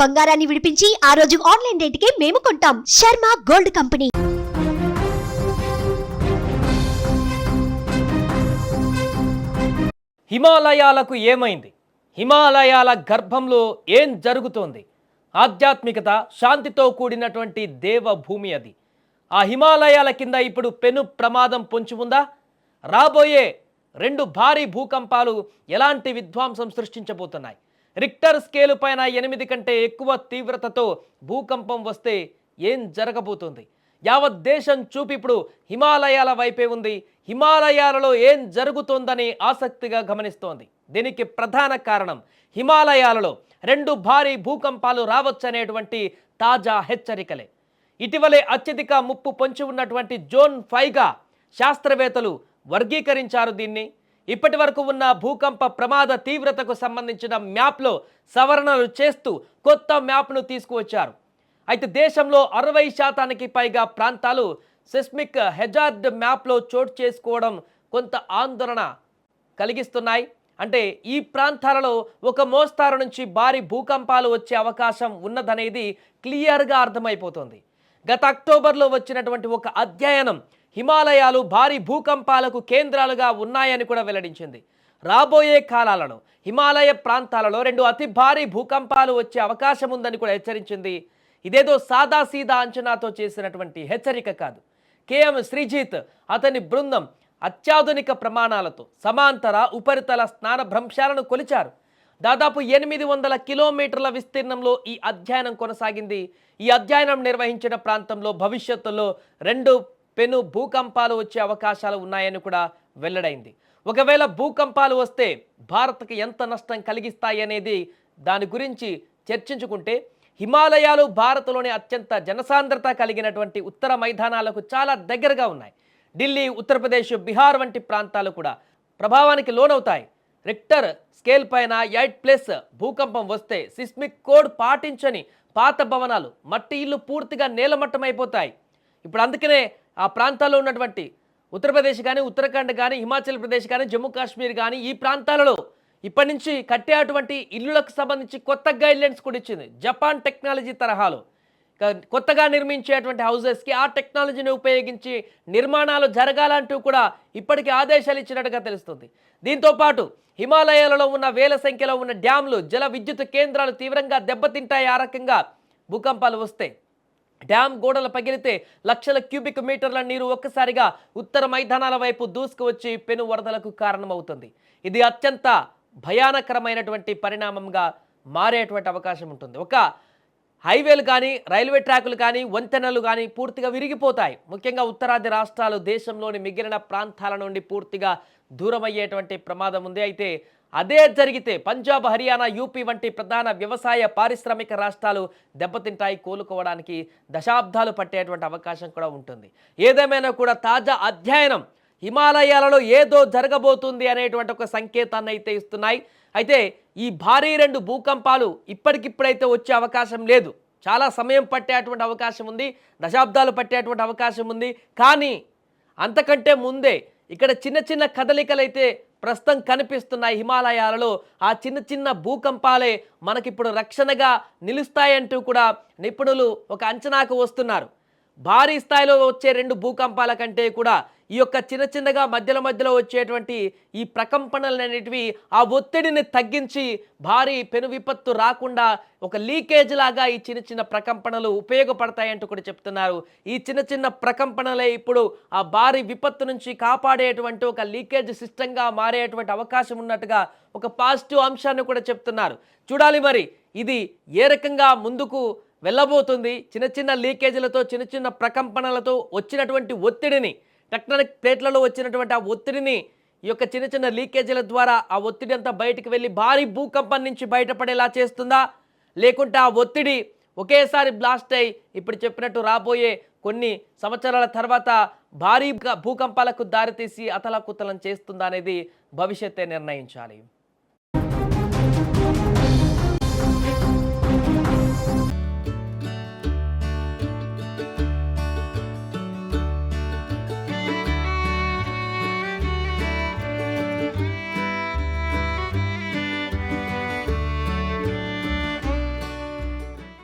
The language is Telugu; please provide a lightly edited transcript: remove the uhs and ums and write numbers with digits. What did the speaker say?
బంగారాన్ని విడిపించి ఆ రోజు ఆన్లైన్ రేటుకే మేము కొంటాం. Sharma gold company. హిమాలయాలకు ఏమైంది? హిమాలయాల గర్భంలో ఏం జరుగుతోంది? ఆధ్యాత్మికత, శాంతితో కూడినటువంటి దేవభూమి అది. ఆ హిమాలయాల కింద ఇప్పుడు పెను ప్రమాదం పొంచి ఉందా? రాబోయే 2 భారీ భూకంపాలు ఎలాంటి విధ్వంసం సృష్టించబోతున్నాయి? రిక్టర్ స్కేలు పైన 8 కంటే ఎక్కువ తీవ్రతతో భూకంపం వస్తే ఏం జరగబోతుంది? యావత్ దేశం చూపు ఇప్పుడు హిమాలయాల వైపే ఉంది. హిమాలయాలలో ఏం జరుగుతోందని ఆసక్తిగా గమనిస్తోంది. దీనికి ప్రధాన కారణం హిమాలయాలలో 2 భారీ భూకంపాలు రావచ్చనేటువంటి తాజా హెచ్చరికలే. ఇటీవలే అత్యధిక ముప్పు పొంచి ఉన్నటువంటి జోన్ 5గా శాస్త్రవేత్తలు వర్గీకరించారు దీన్ని. ఇప్పటి వరకు ఉన్న భూకంప ప్రమాద తీవ్రతకు సంబంధించిన మ్యాప్లో సవరణలు చేస్తూ కొత్త మ్యాప్ను తీసుకువచ్చారు. అయితే దేశంలో 60% పైగా ప్రాంతాలు సెస్మిక్ హెజార్డ్ మ్యాప్లో చోటు చేసుకోవడం కొంత ఆందోళన కలిగిస్తున్నాయి. అంటే ఈ ప్రాంతాలలో ఒక మోస్తారు నుంచి భారీ భూకంపాలు వచ్చే అవకాశం ఉన్నదనేది క్లియర్గా అర్థమైపోతుంది. గత అక్టోబర్లో వచ్చినటువంటి ఒక అధ్యయనం హిమాలయాలు భారీ భూకంపాలకు కేంద్రాలుగా ఉన్నాయని కూడా వెల్లడించింది. రాబోయే కాలాలలో హిమాలయ ప్రాంతాలలో 2 అతి భారీ భూకంపాలు వచ్చే అవకాశం ఉందని కూడా హెచ్చరించింది. ఇదేదో సాదాసీదా అంచనాతో చేసినటువంటి హెచ్చరిక కాదు. కేఎం శ్రీజిత్ అతని బృందం అత్యాధునిక ప్రమాణాలతో సమాంతర ఉపరితల స్నానభ్రంశాలను కొలిచారు. దాదాపు 800 కిలోమీటర్ల విస్తీర్ణంలో ఈ అధ్యయనం కొనసాగింది. ఈ అధ్యయనం నిర్వహించిన ప్రాంతంలో భవిష్యత్తులో 2 పెను భూకంపాలు వచ్చే అవకాశాలు ఉన్నాయని కూడా వెల్లడైంది. ఒకవేళ భూకంపాలు వస్తే భారత్కి ఎంత నష్టం కలిగిస్తాయి అనేది దాని గురించి చర్చించుకుంటే హిమాలయాలు భారత్లోని అత్యంత జనసాంద్రత కలిగినటువంటి ఉత్తర మైదానాలకు చాలా దగ్గరగా ఉన్నాయి. ఢిల్లీ, ఉత్తరప్రదేశ్, బీహార్ వంటి ప్రాంతాలు కూడా ప్రభావానికి లోనవుతాయి. రిక్టర్ స్కేల్ పైన 8+ భూకంపం వస్తే సిస్మిక్ కోడ్ పాటించని పాత భవనాలు, మట్టి ఇల్లు పూర్తిగా నేలమట్టమైపోతాయి. ఇప్పుడు అందుకనే ఆ ప్రాంతాల్లో ఉన్నటువంటి ఉత్తరప్రదేశ్ కానీ, ఉత్తరాఖండ్ కానీ, హిమాచల్ ప్రదేశ్ కానీ, జమ్మూ కాశ్మీర్ కానీ ఈ ప్రాంతాలలో ఇప్పటి నుంచి కట్టేటువంటి ఇల్లులకు సంబంధించి కొత్త గైడ్లైన్స్ కూడా ఇచ్చింది. జపాన్ టెక్నాలజీ తరహాలో కొత్తగా నిర్మించేటువంటి హౌజెస్కి ఆ టెక్నాలజీని ఉపయోగించి నిర్మాణాలు జరగాలంటూ కూడా ఇప్పటికీ ఆదేశాలు ఇచ్చినట్టుగా తెలుస్తుంది. దీంతోపాటు హిమాలయాలలో ఉన్న వేల సంఖ్యలో ఉన్న డ్యామ్లు, జల విద్యుత్ కేంద్రాలు తీవ్రంగా దెబ్బతింటాయి. ఆ రకంగా భూకంపాలు వస్తే డ్యామ్ గోడలు పగిలితే లక్షల క్యూబిక్ మీటర్ల నీరు ఒక్కసారిగా ఉత్తర మైదానాల వైపు దూసుకువచ్చి పెను వరదలకు కారణమవుతుంది. ఇది అత్యంత భయానకరమైనటువంటి పరిణామంగా మారేటువంటి అవకాశం ఉంటుంది. ఒక హైవేలు కానీ, రైల్వే ట్రాకులు కానీ, వంతెనలు కానీ పూర్తిగా విరిగిపోతాయి. ముఖ్యంగా ఉత్తరాది రాష్ట్రాలు దేశంలోని మిగిలిన ప్రాంతాల నుండి పూర్తిగా దూరమయ్యేటువంటి ప్రమాదం ఉంది. అయితే అదే జరిగితే పంజాబ్, హర్యానా, యూపీ వంటి ప్రధాన వ్యవసాయ పారిశ్రామిక రాష్ట్రాలు దెబ్బతింటాయి. కోలుకోవడానికి దశాబ్దాలు పట్టేటువంటి అవకాశం కూడా ఉంటుంది. ఏదేమైనా కూడా తాజా అధ్యయనం హిమాలయాలలో ఏదో జరగబోతుంది అనేటువంటి ఒక సంకేతాన్ని అయితే ఇస్తున్నాయి. అయితే ఈ భారీ 2 భూకంపాలు ఇప్పటికిప్పుడైతే వచ్చే అవకాశం లేదు. చాలా సమయం పట్టేటువంటి అవకాశం ఉంది, దశాబ్దాలు పట్టేటువంటి అవకాశం ఉంది. కానీ అంతకంటే ముందే ఇక్కడ చిన్న చిన్న కదలికలైతే ప్రస్తుతం కనిపిస్తున్నాయి హిమాలయాలలో. ఆ చిన్న చిన్న భూకంపాలే మనకిప్పుడు రక్షణగా నిలుస్తాయంటూ కూడా నిపుణులు ఒక అంచనాకు వస్తున్నారు. భారీ స్థాయిలో వచ్చే 2 భూకంపాల కంటే కూడా ఈ యొక్క చిన్న చిన్నగా మధ్యలో వచ్చేటువంటి ఈ ప్రకంపనలనేటివి ఆ ఒత్తిడిని తగ్గించి భారీ పెను విపత్తు రాకుండా ఒక లీకేజ్ లాగా ఈ చిన్న చిన్న ప్రకంపనలు ఉపయోగపడతాయంటూ కూడా చెప్తున్నారు. ఈ చిన్న చిన్న ప్రకంపనలే ఇప్పుడు ఆ భారీ విపత్తు నుంచి కాపాడేటువంటి ఒక లీకేజ్ సిస్టంగా మారేటువంటి అవకాశం ఉన్నట్టుగా ఒక పాజిటివ్ అంశాన్ని కూడా చెప్తున్నారు. చూడాలి మరి ఇది ఏ రకంగా ముందుకు వెళ్ళబోతుంది. చిన్న చిన్న లీకేజీలతో, చిన్న చిన్న ప్రకంపనలతో వచ్చినటువంటి ఒత్తిడిని, టెక్టనిక్ ప్లేట్లలో వచ్చినటువంటి ఆ ఒత్తిడిని ఈ యొక్క చిన్న చిన్న లీకేజీల ద్వారా ఆ ఒత్తిడి అంతా బయటికి వెళ్ళి భారీ భూకంపం నుంచి బయటపడేలా చేస్తుందా, లేకుంటే ఆ ఒత్తిడి ఒకేసారి బ్లాస్ట్ అయి ఇప్పుడు చెప్పినట్టు రాబోయే కొన్ని సంవత్సరాల తర్వాత భారీ భూకంపాలకు దారితీసి అతలాకుతలం చేస్తుందా అనేది భవిష్యత్తే నిర్ణయించాలి.